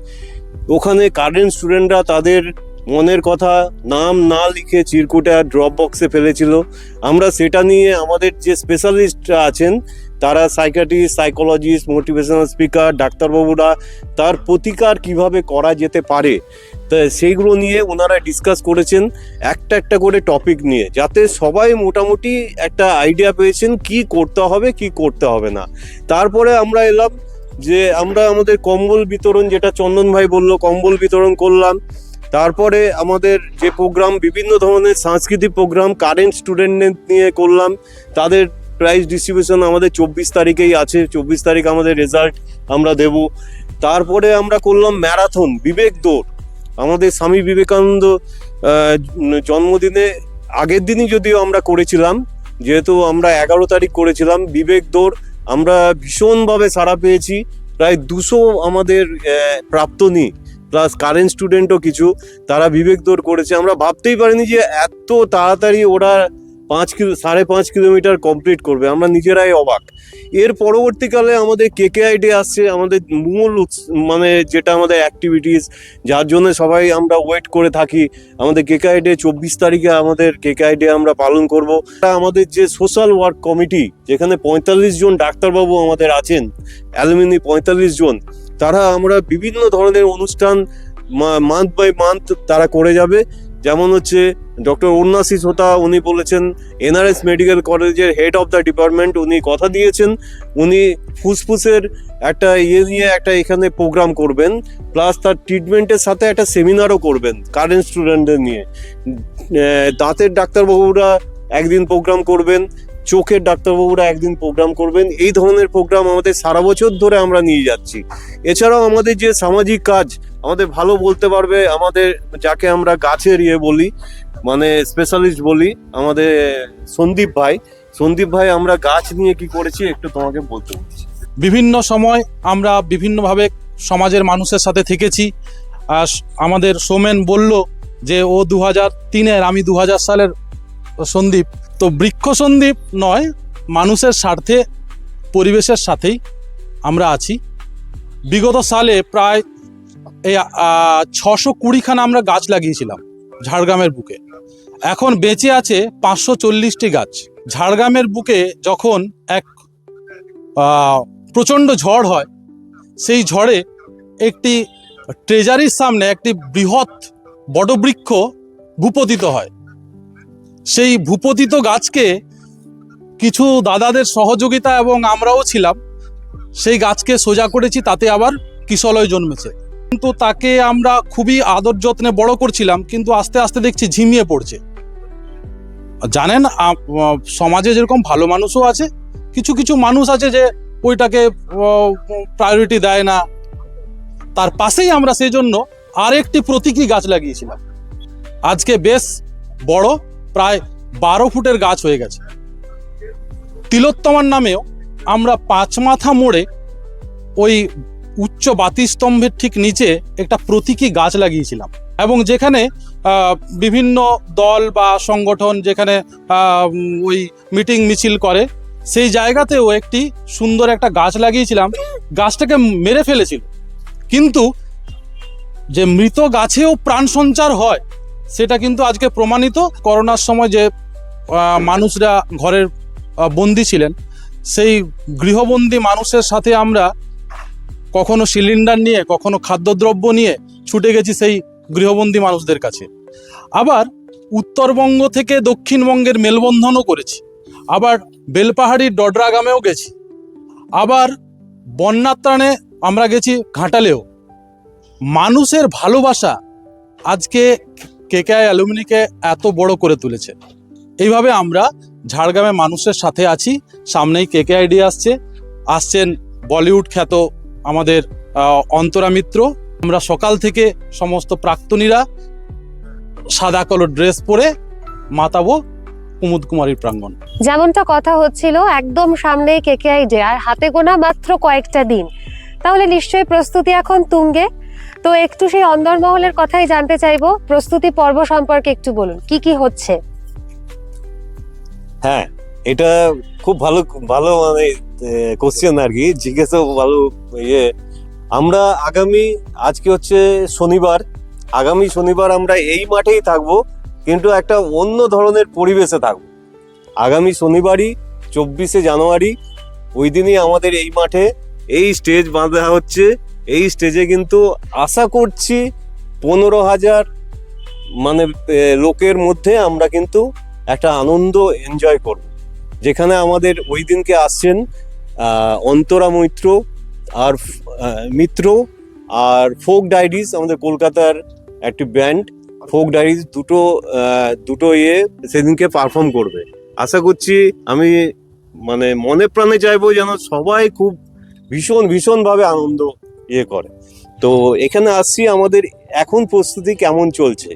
B: ওখানে কারেন্ট স্টুডেন্টরা তাদের মনের কথা নাম না লিখে চিরকুটে আর ড্রপ বক্সে ফেলেছিল। আমরা সেটা নিয়ে আমাদের যে স্পেশালিস্টরা আছেন তারা সাইকিয়াট্রিস্ট, সাইকোলজিস্ট, মোটিভেশনাল স্পিকার, ডাক্তারবাবুরা তার প্রতিকার কিভাবে করা যেতে পারে তা সেইগুলো নিয়ে ওনারা ডিসকাস করেছেন একটা একটা করে টপিক নিয়ে, যাতে সবাই মোটামুটি একটা আইডিয়া পেয়েছেন কি করতে হবে কি করতে হবে না। তারপরে আমরা এলাম যে আমরা আমাদের কম্বল বিতরণ, যেটা চন্দন ভাই বলল, কম্বল বিতরণ করলাম। তারপরে আমাদের যে প্রোগ্রাম, বিভিন্ন ধরনের সাংস্কৃতিক প্রোগ্রাম কারেন্ট স্টুডেন্টদের নিয়ে করলাম, তাদের প্রাইজ ডিস্ট্রিবিউশন আমাদের 24 তারিখেই আছে। 24 তারিখ আমাদের রেজাল্ট আমরা দেব। তারপরে আমরা করলাম ম্যারাথন, বিবেক দৌড়। আমাদের স্বামী বিবেকানন্দ জন্মদিনে আগের দিনই যদিও আমরা করেছিলাম, যেহেতু আমরা 11 তারিখ করেছিলাম বিবেক দৌড়, আমরা ভীষণভাবে সাড়া পেয়েছি। প্রায় 200 আমাদের প্রাপ্তনী প্লাস কারেন্ট স্টুডেন্টও কিছু, তারা বিবেক দৌড় করেছে। আমরা ভাবতেই পারিনি যে এত তাড়াতাড়ি ওরা 5.5 কিলোমিটার কমপ্লিট করবে, আমরা নিজেরাই অবাক। এর পরবর্তীকালে আমাদের কেকেআইডি আসছে, আমাদের মূল মানে যেটা আমাদের অ্যাক্টিভিটিস, যার জন্য সবাই আমরা ওয়েট করে থাকি। আমাদের কেকেআইডি 24 তারিখে আমাদের কেকেআইডি আমরা পালন করব। আমাদের যে সোশ্যাল ওয়ার্ক কমিটি, যেখানে 45 জন ডাক্তারবাবু আমাদের আছেন, অ্যালুমিনি 45 জন, তারা আমরা বিভিন্ন ধরনের অনুষ্ঠান মান্থ বাই মান্থ তারা করে যাবে। যেমন হচ্ছে ডক্টর উন্নাসিস হোতা, উনি বলেছেন এনআরএস মেডিকেল কলেজের হেড অফ দ্য ডিপার্টমেন্ট, উনি কথা দিয়েছেন উনি ফুসফুসের একটা নিয়ে একটা এখানে প্রোগ্রাম করবেন, প্লাস তার ট্রিটমেন্টের সাথে একটা সেমিনারও করবেন কারেন্ট স্টুডেন্টদের নিয়ে। দাঁতের ডাক্তারবাবুরা একদিন প্রোগ্রাম করবেন, চোখের ডাক্তারবাবুরা একদিন প্রোগ্রাম করবেন। এই ধরনের প্রোগ্রাম আমাদের সারা বছর ধরে আমরা নিয়ে যাচ্ছি। এছাড়াও আমাদের যে সামাজিক কাজ আমাদের ভালো বলতে পারবে, আমাদের যাকে আমরা গাছের বলি, মানে স্পেশালিস্ট বলি, আমাদের সন্দীপ ভাই আমরা গাছ নিয়ে কি করেছি একটু তোমাকে বলতে বলছি।
H: বিভিন্ন সময় আমরা বিভিন্নভাবে সমাজের মানুষের সাথে থেকেছি। আর আমাদের সোমেন বলল যে ও 2003-এর, আমি 2000 সালের সন্দীপ। তো বৃক্ষ সন্দীপ নয়, মানুষের স্বার্থে পরিবেশের সাথেই আমরা আছি। বিগত সালে প্রায় এই 620খানা আমরা গাছ লাগিয়েছিলাম ঝাড়গ্রামের বুকে। এখন বেঁচে আছে 540টি গাছ। ঝাড়গ্রামের বুকে যখন এক প্রচণ্ড ঝড় হয়, সেই ঝড়ে একটি ট্রেজারির সামনে একটি বৃহৎ বটবৃক্ষ ভূপতিত হয়। সেই ভূপতিত গাছকে কিছু দাদাদের সহযোগিতা এবং আমরাও ছিলাম, সেই গাছকে সোজা করেছি, তাতে আবার কিশলয় জন্মেছে। কিন্তু তাকে আমরা খুবই আদর যত্নে বড় করছিলাম, কিন্তু আস্তে আস্তে দেখছি ঝিমিয়ে পড়ছে। জানেন, সমাজে যেরকম ভালো মানুষও আছে, কিছু কিছু মানুষ আছে যে ওইটাকে প্রায়োরিটি দেয় না। তার পাশেই আমরা সেই জন্য আরেকটি প্রতীকী গাছ লাগিয়েছিলাম। আজকে বেশ বড়, প্রায় 12 ফুটের গাছ হয়ে গেছে। তিলোত্তমার নামেও আমরা পাঁচমাথা মোড়ে ওই উচ্চ বাতিস্তম্ভের ঠিক নিচে একটা প্রতীকী গাছ লাগিয়েছিলাম, এবং যেখানে বিভিন্ন দল বা সংগঠন যেখানে ওই মিটিং মিছিল করে, সেই জায়গাতেও একটি সুন্দর একটা গাছ লাগিয়েছিলাম। গাছটাকে মেরে ফেলেছিল, কিন্তু যে মৃত গাছেও প্রাণ সঞ্চার হয় সেটা কিন্তু আজকে প্রমাণিত। করোনার সময় যে মানুষরা ঘরের বন্দি ছিলেন, সেই গৃহবন্দী মানুষের সাথে আমরা কখনো সিলিন্ডার নিয়ে, কখনো খাদ্যদ্রব্য নিয়ে ছুটে গেছি সেই গৃহবন্দী মানুষদের কাছে। আবার উত্তরবঙ্গ থেকে দক্ষিণবঙ্গের মেলবন্ধনও করেছি, আবার বেলপাহাড়ির ডডরাগামেও গেছি, আবার বন্যাত্রাণে আমরা গেছি ঘাটালেও। মানুষের ভালোবাসা আজকে কেকেআই অ্যালুমিনিকে এত বড় করে তুলেছে। এইভাবে আমরা ঝাড়গ্রামে মানুষের সাথে আছি। সামনেই কেকেআই ডে আসছেন বলিউড খ্যাত আমাদের অন্তরা মিত্র। আমরা সকাল থেকে সমস্ত প্রাক্তনীরা সাদা কালো ড্রেস পরে মাতাবো কুমুদ কুমারীর প্রাঙ্গণ।
A: যেমনটা কথা হচ্ছিল, একদম সামনে কেকেআই ডে, আর হাতে গোনা মাত্র কয়েকটা দিন, তাহলে নিশ্চয়ই প্রস্তুতি এখন তুঙ্গে। তো একটু সেই অন্দরমহলের কথাই জানতে চাইবো, প্রস্তুতি পর্ব সম্পর্কে একটু বলুন, কি কি হচ্ছে?
B: হ্যাঁ, এটা খুব ভালো ভালো মানে কোশ্চেন আর কি, জিজ্ঞাসা ভালো। আমরা আজকে হচ্ছে শনিবার, আগামী শনিবার আমরা এই মাঠেই থাকবো, কিন্তু একটা অন্য ধরনের পরিবেশে থাকবো। আগামী শনিবারই 24শে জানুয়ারি, ওই দিনই আমাদের এই মাঠে এই স্টেজ বাঁধা হচ্ছে। এই স্টেজে কিন্তু আশা করছি 15,000 মানে লোকের মধ্যে আমরা কিন্তু একটা আনন্দ এনজয় করব, যেখানে আমাদের ওই দিনকে আসছেন অন্তরা মিত্র আর ফোক ডায়েরিজ, আমাদের কলকাতার একটি ব্যান্ড ফোক ডায়েরিজ, দুটো সেদিনকে পারফর্ম করবে। আশা করছি, আমি মানে মনে প্রাণে চাইবো যেন সবাই খুব ভীষণভাবে আনন্দ করে। তো এখানে আসছি, আমাদের এখন প্রস্তুতি কেমন চলছে।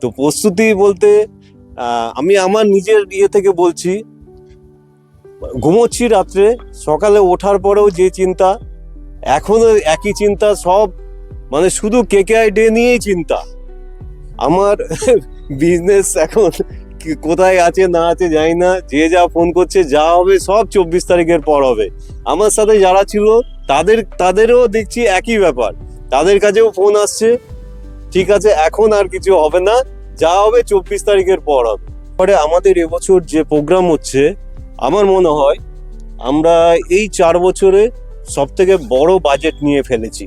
B: তো প্রস্তুতি বলতে আমি আমার নিজের থেকে বলছি, ঘুমোচ্ছি রাত্রে, সকালে ওঠার পরেও যে চিন্তা, এখনো একই চিন্তা, সব মানে শুধু কেকেআই ডে নিয়েই চিন্তা। আমার বিজনেস এখন কোথায় আছে না আছে জানি না, যে যা ফোন করছে, যা হবে সব 24 তারিখের পর হবে। আমার সাথে যারা ছিল তাদেরও দেখছি একই ব্যাপার, তাদের কাছেও ফোন আসছে, ঠিক আছে এখন আর কিছু হবে না, যা হবে 24 তারিখের পর হবে। পরে আমাদের এবছর যে প্রোগ্রাম হচ্ছে, আমার মনে হয় আমরা এই 4 বছরে সব থেকে বড় বাজেট নিয়ে ফেলেছি।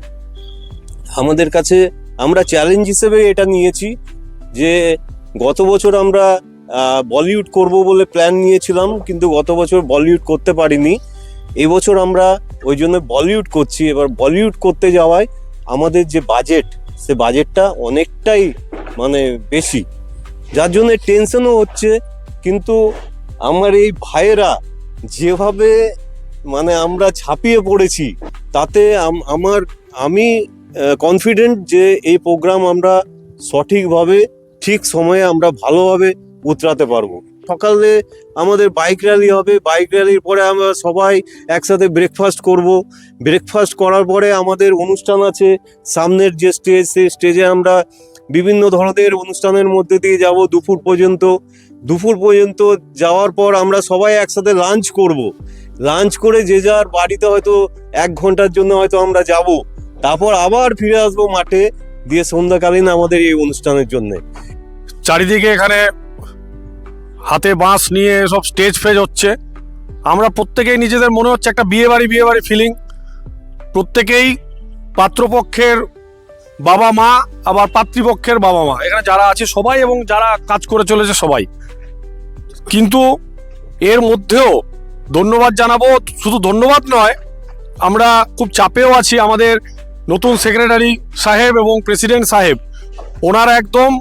B: আমাদের কাছে আমরা চ্যালেঞ্জ হিসেবে এটা নিয়েছি যে গত বছর আমরা বলিউড করব বলে প্ল্যান নিয়েছিলাম, কিন্তু গত বছর বলিউড করতে পারিনি। এবছর আমরা ওই জন্য বলিউড করছি। এবার বলিউড করতে যাওয়ায় আমাদের যে বাজেট, সে বাজেটটা অনেকটাই মানে বেশি, যার জন্য টেনশনও হচ্ছে। কিন্তু আমার এই ভাইয়েরা যেভাবে মানে আমরা ঝাঁপিয়ে পড়েছি, তাতে আমি কনফিডেন্ট যে এই প্রোগ্রাম আমরা সঠিকভাবে ঠিক সময়ে আমরা ভালোভাবে উতরাতে পারবো। সকালে আমাদের বাইক র্যালি হবে, বাইক র্যালির পরে আমরা সবাই একসাথে ব্রেকফাস্ট করব। ব্রেকফাস্ট করার পরে আমাদের অনুষ্ঠান আছে, সামনের যে স্টেজ, সেই স্টেজে আমরা বিভিন্ন ধরনের অনুষ্ঠানের মধ্যে দিয়ে যাব দুপুর পর্যন্ত। যাওয়ার পর আমরা সবাই একসাথে লাঞ্চ করব। লাঞ্চ করে যে যার বাড়িতে হয়তো 1 ঘন্টার জন্য হয়তো আমরা যাব, তারপর আবার ফিরে আসবো মাঠে, দিয়ে সন্ধ্যাকালীন আমাদের এই অনুষ্ঠানের জন্য।
D: চারিদিকে এখানে হাতে বাঁশ নিয়ে সব স্টেজ ফেজ হচ্ছে। আমরা প্রত্যেকেই নিজেদের মনে হচ্ছে একটা বিয়ে বাড়ি ফিলিং। প্রত্যেকেই পাত্রপক্ষের বাবা মা, আবার পাত্রীপক্ষের বাবা মা, এখানে যারা আছে সবাই, এবং যারা কাজ করে চলেছে সবাই। কিন্তু এর মধ্যেও ধন্যবাদ জানাবো, শুধু ধন্যবাদ নয়, আমরা খুব চাপেও আছি। আমাদের নতুন সেক্রেটারি সাহেব এবং প্রেসিডেন্ট সাহেব, ওনারা একদম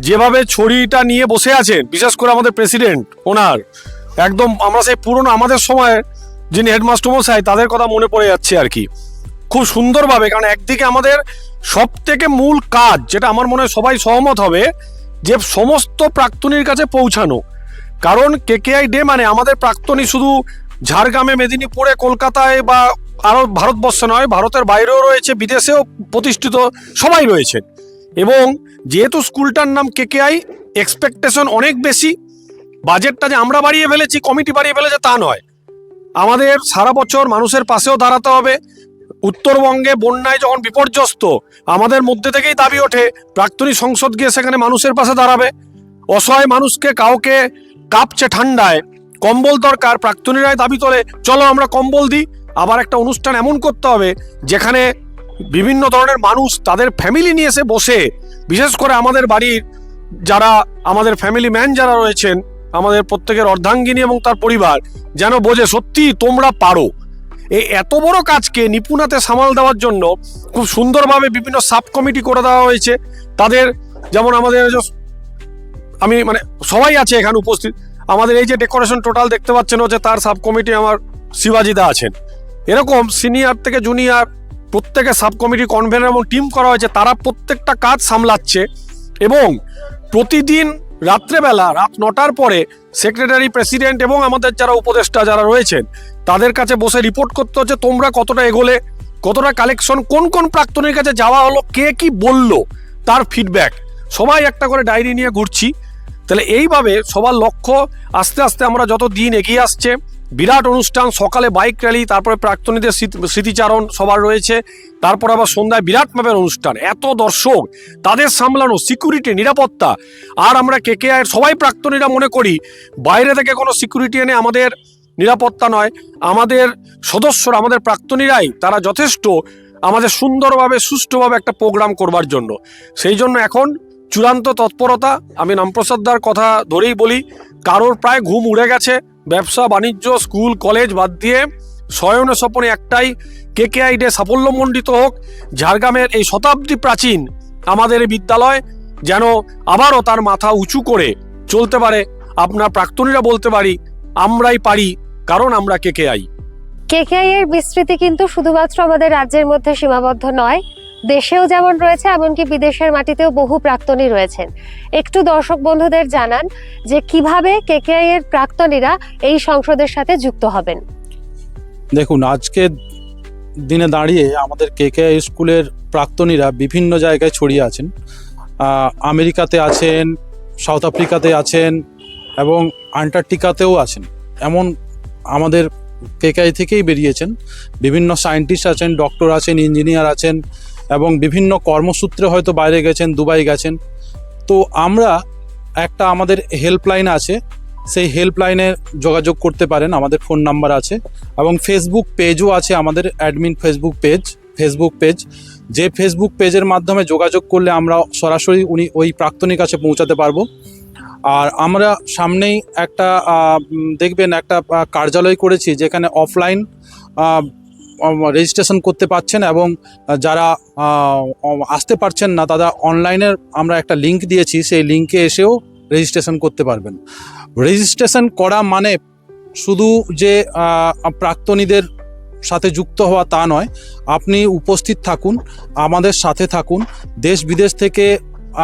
D: যেভাবে ছড়িটা নিয়ে বসে আছেন, বিশেষ করে আমাদের প্রেসিডেন্ট, ওনার একদম আমরা সেই পুরনো আমাদের সময়ের যিনি হেডমাস্টার মশাই, তাদের কথা মনে পড়ে যাচ্ছে আর কি, খুব সুন্দরভাবে। কারণ একদিকে আমাদের সব থেকে মূল কাজ, যেটা আমার মনে হয় সবাই সহমত হবে, যে সমস্ত প্রাক্তনীর কাছে পৌঁছানো। কারণ কেকেআই ডে মানে আমাদের প্রাক্তনী শুধু ঝাড়গ্রামে, মেদিনীপুরে, কলকাতায় বা আরও ভারতবর্ষে নয়, ভারতের বাইরেও রয়েছে, বিদেশেও প্রতিষ্ঠিত সবাই রয়েছে। এবং যেহেতু স্কুলটার নাম KKI, এক্সপেকটেশন অনেক বেশি। বাজেটটা যে আমরা বাড়িয়ে ফেলেছি, কমিটি বাড়িয়ে ফেলেছে তা নয়, আমাদের সারা বছর মানুষের পাশেও দাঁড়াতে হবে। উত্তরবঙ্গে বন্যায় যখন বিপর্যস্ত, আমাদের মধ্যে থেকেই দাবি ওঠে প্রাক্তনী সংসদ গিয়ে সেখানে মানুষের পাশে দাঁড়াবে। অসহায় মানুষকে, কাউকে কাঁপছে ঠান্ডায়, কম্বল দরকার, প্রাক্তনীরাই দাবি তোলে চলো আমরা কম্বল দিই। আবার একটা অনুষ্ঠান এমন করতে হবে যেখানে বিভিন্ন ধরনের মানুষ তাদের ফ্যামিলি নিয়ে এসে বসে, বিশেষ করে আমাদের বাড়ির যারা আমাদের ফ্যামিলি ম্যান যারা রয়েছেন, আমাদের প্রত্যেকের অর্ধাঙ্গিনী এবং তার পরিবার যেন বোঝে সত্যি তোমরা পারো। এই এত বড় কাজকে নিপুণাতে সামাল দেওয়ার জন্য খুব সুন্দরভাবে বিভিন্ন সাব কমিটি করে দেওয়া হয়েছে তাদের। যেমন আমাদের আমি মানে সবাই আছে এখানে উপস্থিত, আমাদের এই যে ডেকোরেশন টোটাল দেখতে পাচ্ছেন হচ্ছে তার সাব কমিটি আমার শিবাজিদা আছেন। এরকম সিনিয়র থেকে জুনিয়র প্রত্যেকে সাব কমিটি কনভেনার এবং টিম করা হয়েছে, তারা প্রত্যেকটা কাজ সামলাচ্ছে। এবং প্রতিদিন রাত্রেবেলা রাত 9টার পরে সেক্রেটারি, প্রেসিডেন্ট এবং আমাদের যারা উপদেষ্টা যারা রয়েছেন তাদের কাছে বসে রিপোর্ট করতে হচ্ছে তোমরা কতটা এগোলে, কতটা কালেকশন, কোন কোন প্রাক্তনীর কাছে যাওয়া হলো, কে কি বললো তার ফিডব্যাক, সবাই একটা করে ডায়েরি নিয়ে ঘুরছি। তাহলে এইভাবে সবার লক্ষ্য আস্তে আস্তে আমরা যত দিন এগিয়ে আসছে, বিরাট অনুষ্ঠান, সকালে বাইক র্যালি, তারপরে প্রাক্তনীদের স্মৃতিচারণ সবার রয়েছে, তারপর আবার সন্ধ্যায় বিরাট মাপের অনুষ্ঠান, এত দর্শক, তাদের সামলানো, সিকিউরিটি, নিরাপত্তা। আর আমরা KKI সবাই প্রাক্তনীরা মনে করি বাইরে থেকে কোনো সিকিউরিটি এনে আমাদের নিরাপত্তা নয়, আমাদের সদস্যরা, আমাদের প্রাক্তনীরাই তারা যথেষ্ট আমাদের সুন্দরভাবে সুষ্ঠুভাবে একটা প্রোগ্রাম করবার জন্য। সেই জন্য এখন চূড়ান্ত তৎপরতা। আমি রামপ্রসাদদার কথা ধরেই বলি, কারোর প্রায় ঘুম উড়ে গেছে, ব্যবসা বাণিজ্য, স্কুল কলেজ বাদ দিয়ে শয়নে স্বপনে একটাই, KKI ডে সাফল্যমণ্ডিত হোক। ঝাড়গ্রামের এই শতাব্দী প্রাচীন আমাদের এই বিদ্যালয় যেন আবারও তার মাথা উঁচু করে চলতে পারে। আপনার প্রাক্তনীরা বলতে পারি আমরাই পারি, কারণ আমরা KKI।
A: KKI এর বিস্তৃতি কিন্তু শুধুমাত্র আমাদের রাজ্যের মধ্যে সীমাবদ্ধ নয়, দেশেও যেমন রয়েছে এমনকি বিদেশের মাটিতেও বহু প্রাক্তনী রয়েছেন। একটু দর্শক বন্ধুদের জানান যে কিভাবে KKI এর প্রাক্তনীরা এই সংসদের সাথে যুক্ত হবেন।
H: দেখুন, আজকে দিনে দাঁড়িয়ে আমাদের KKI স্কুলের প্রাক্তনীরা বিভিন্ন জায়গায় ছড়িয়ে আছেন। আমেরিকাতে আছেন, সাউথ আফ্রিকাতে আছেন এবং আন্টার্কটিকাতেও আছেন। এমন আমাদের KKI থেকেই বেরিয়েছেন। বিভিন্ন সায়েন্টিস্ট আছেন, ডক্টর আছেন, ইঞ্জিনিয়ার আছেন এবং বিভিন্ন কর্মসূত্রে হয়তো বাইরে গেছেন, দুবাই গেছেন। তো আমরা একটা আমাদের হেল্পলাইন আছে, সেই হেল্পলাইনে যোগাযোগ করতে পারেন, আমাদের ফোন নাম্বার আছে এবং ফেসবুক পেজও আছে, আমাদের অ্যাডমিন ফেসবুক পেজ, যে ফেসবুক পেজের মাধ্যমে যোগাযোগ করলে আমরা সরাসরি ওই প্রাক্তনীর কাছে পৌঁছাতে পারবো। আর আমরা সামনেই একটা দেখবেন একটা কার্যালয় করেছি যেখানে অফলাইন রেজিস্ট্রেশন করতে পারছেন এবং যারা আসতে পারছেন না তারা অনলাইনের আমরা একটা লিঙ্ক দিয়েছি, সেই লিঙ্কে এসেও রেজিস্ট্রেশন করতে পারবেন। রেজিস্ট্রেশন করা মানে শুধু যে প্রাক্তনীদের সাথে যুক্ত হওয়া তা নয়, আপনি উপস্থিত থাকুন, আমাদের সাথে থাকুন, দেশ বিদেশ থেকে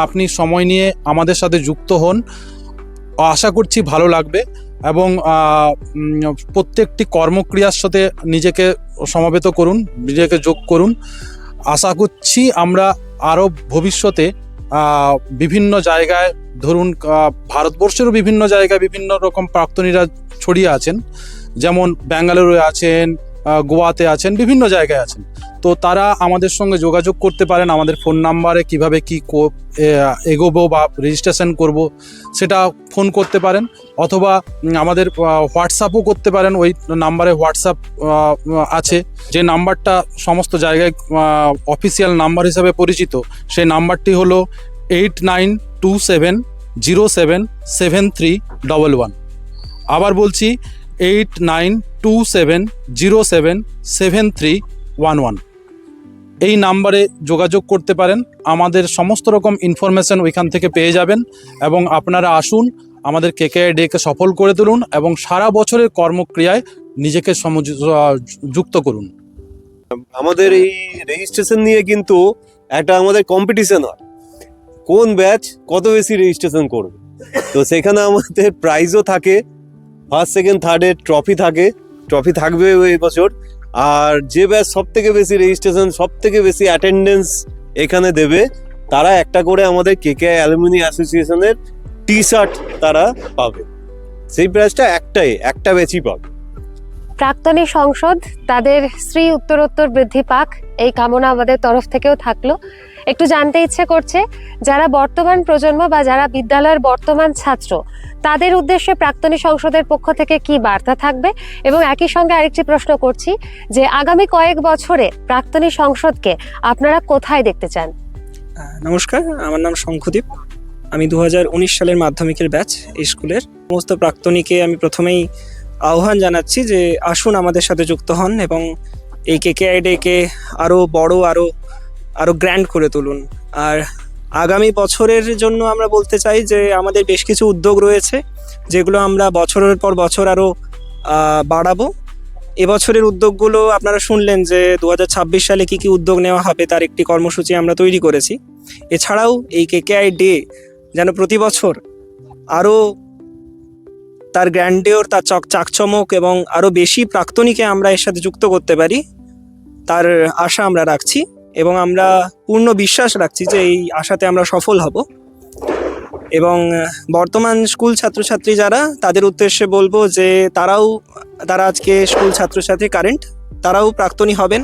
H: আপনি সময় নিয়ে আমাদের সাথে যুক্ত হন। আশা করছি ভালো লাগবে এবং প্রত্যেকটি কর্মক্রিয়ার সাথে নিজেকে সমাবেত করুন, নিজেকে যোগ করুন। আশা করছি আমরা আরও ভবিষ্যতে বিভিন্ন জায়গায়, ধরুন ভারতবর্ষেরও বিভিন্ন জায়গায় বিভিন্ন রকম প্রাক্তনীরা ছড়িয়ে আছেন, যেমন ব্যাঙ্গালোরে আছেন, গোয়াতে আছেন, বিভিন্ন জায়গায় আছেন। তো তারা আমাদের সঙ্গে যোগাযোগ করতে পারেন, আমাদের ফোন নাম্বারে কিভাবে কি এগোবো বা রেজিস্ট্রেশন করব সেটা ফোন করতে পারেন, অথবা আমাদের হোয়াটসঅ্যাপও করতে পারেন। ওই নাম্বারে হোয়াটসঅ্যাপ আছে, যে নাম্বারটা সমস্ত জায়গায় অফিসিয়াল নাম্বার হিসাবে পরিচিত। সেই নাম্বারটি হলো 8927077311। আবার বলছি 8927077311। এই নাম্বারে যোগাযোগ করতে পারেন, আমাদের সমস্ত রকম ইনফরমেশন ওইখান থেকে পেয়ে যাবেন এবং আপনারা আসুন, আমাদের KKI ডেকে সফল করে তুলুন এবং সারা বছরের কর্মক্রিয়ায় নিজেকে যুক্ত করুন।
B: আমাদের এই রেজিস্ট্রেশন নিয়ে কিন্তু একটা আমাদের কম্পিটিশন হয়, কোন ব্যাচ কত বেশি রেজিস্ট্রেশন করবে। তো সেখানে আমাদের প্রাইজও থাকে, ফার্স্ট সেকেন্ড থার্ডের ট্রফি থাকে, ট্রফি থাকবে এই বছর। আর যে ব্যাচ সব থেকে বেশি রেজিস্ট্রেশন, সব থেকে বেশি অ্যাটেন্ডেন্স এখানে দেবে, তারা একটা করে আমাদের কেকেআই অ্যালুমিনি অ্যাসোসিয়েশনের টি শার্ট তারা পাবে। সেই প্রাইজটা একটা ব্যাচই পাবে।
A: প্রাক্তনী সংসদ তাদের শ্রী উত্তরোত্তর বৃদ্ধি পাক, এই কামনা আমাদের তরফ থেকেও থাকলো। একটু জানতে ইচ্ছে করছে, যারা বর্তমান প্রজন্ম বা যারা বিদ্যালয়ের বর্তমান ছাত্র, তাদের উদ্দেশ্যে প্রাক্তনী সংসদের পক্ষ থেকে কি বার্তা থাকবে, এবং একই সঙ্গে আরেকটি প্রশ্ন করছি যে আগামী কয়েক বছরে প্রাক্তনী সংসদকে আপনারা কোথায় দেখতে চান?
I: নমস্কার, আমার নাম শঙ্খদীপ। আমি 2019 সালের মাধ্যমিকের ব্যাচ এই স্কুলের। সমস্ত প্রাক্তনীকে আমি প্রথমেই আহ্বান জানাচ্ছি যে আসুন আমাদের সাথে যুক্ত হন এবং এই কেকেআই ডেকে আরও বড়, আরও গ্র্যান্ড করে তুলুন। আর আগামী বছরের জন্য আমরা বলতে চাই যে আমাদের বেশ কিছু উদ্যোগ রয়েছে, যেগুলো আমরা বছরের পর বছর আরও বাড়াবো। এবছরের উদ্যোগগুলো আপনারা শুনলেন যে 2026 সালে কী কী উদ্যোগ নেওয়া হবে, তার একটি কর্মসূচি আমরা তৈরি করেছি। এছাড়াও এই কেকেআই ডে যেন প্রতি বছর আরও তার গ্র্যান্ডিওর, তার চাকচমক এবং আরও বেশি প্রাক্তনীকে আমরা এর সাথে যুক্ত করতে পারি, তার আশা আমরা রাখছি এবং আমরা পূর্ণ বিশ্বাস রাখছি যে এই আশাতে আমরা সফল হব। এবং বর্তমান স্কুল ছাত্রছাত্রী যারা, তাদের উদ্দেশ্যে বলবো যে তারা আজকে স্কুল ছাত্রছাত্রী কারেন্ট, তারাও প্রাক্তনী হবেন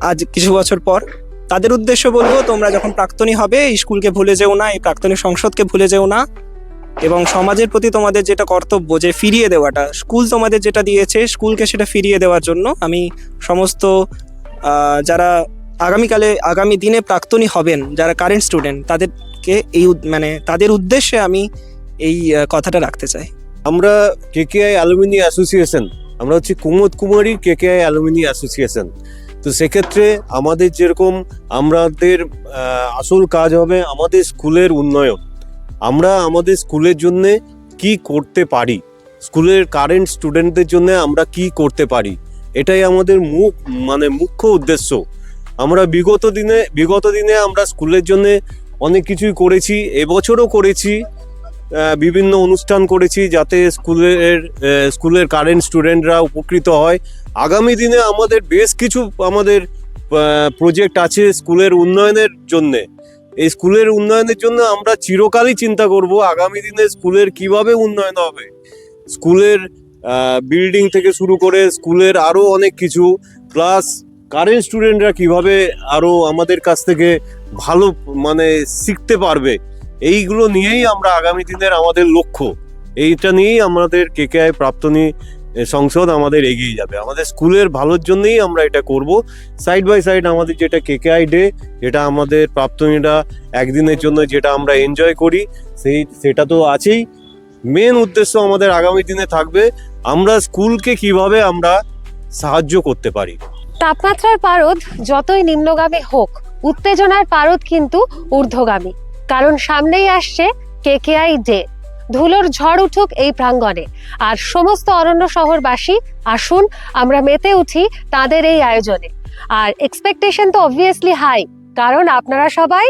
I: আজ কিছু বছর পর। তাদের উদ্দেশ্য বলবো, তোমরা যখন প্রাক্তনী হবে এই স্কুলকে ভুলে যেও না, এই প্রাক্তনী সংসদকে ভুলে যেও না, এবং সমাজের প্রতি তোমাদের যেটা কর্তব্য যে ফিরিয়ে দেওয়াটা, স্কুল তোমাদের যেটা দিয়েছে স্কুলকে সেটা ফিরিয়ে দেওয়ার জন্য আমি সমস্ত যারা আগামী দিনে প্রাক্তনী হবেন, যারা কারেন্ট স্টুডেন্ট, তাদেরকে তাদের উদ্দেশ্যে আমি এই কথাটা রাখতে চাই।
B: আমরা কেকেআই অ্যালুমিনি অ্যাসোসিয়েশন, আমরা হচ্ছে কুমুদ কুমারী কেকেআই অ্যালুমিনি অ্যাসোসিয়েশন। তো সেক্ষেত্রে আমাদের যেরকম আমাদের আসল কাজ হবে আমাদের স্কুলের উন্নয়ন। আমরা আমাদের স্কুলের জন্যে কি করতে পারি, স্কুলের কারেন্ট স্টুডেন্টদের জন্য আমরা কি করতে পারি, এটাই আমাদের মুখ্য উদ্দেশ্য। আমরা বিগত দিনে আমরা স্কুলের জন্য অনেক কিছুই করেছি, এবছরও করেছি, বিভিন্ন অনুষ্ঠান করেছি যাতে স্কুলের কারেন্ট স্টুডেন্টরা উপকৃত হয়। আগামী দিনে আমাদের বেশ কিছু প্রজেক্ট আছে স্কুলের উন্নয়নের জন্যে। এই স্কুলের উন্নয়নের জন্য আমরা চিরকালই চিন্তা করব আগামী দিনে স্কুলের কিভাবে উন্নয়ন হবে, স্কুলের বিল্ডিং থেকে শুরু করে স্কুলের আরও অনেক কিছু, প্লাস কারেন্ট স্টুডেন্টরা কিভাবে আরও আমাদের কাছ থেকে ভালো শিখতে পারবে, এইগুলো নিয়েই আমরা আগামী দিনের আমাদের লক্ষ্য, এইটা নিয়েই আমাদের কেকেআই প্রাক্তনী সংসদ আমাদের এগিয়ে যাবে। আমাদের স্কুলের ভালোর জন্যই আমরা এটা করব। সাইড বাই সাইড আমাদের যেটা কেকেআই ডে, যেটা আমাদের প্রাক্তনীরা একদিনের জন্য যেটা আমরা এনজয় করি, সেটা তো আছেই। মেন উদ্দেশ্য আমাদের আগামী দিনে থাকবে আমরা স্কুলকে কিভাবে আমরা সাহায্য করতে পারি।
A: তাপমাত্রার পারদ যতই নিম্নগামী হোক, উত্তেজনার পারদ কিন্তু ঊর্ধ্বগামী, কারণ সামনেই আসছে কেকেআই ডে। ধুলোর ঝড় উঠুক এই প্রাঙ্গণে, আর সমস্ত অরণ্য শহরবাসী আসুন আমরা মেতে উঠি তাদের এই আয়োজনে। আর এক্সপেকটেশন তো অবভিয়াসলি হাই, কারণ আপনারা সবাই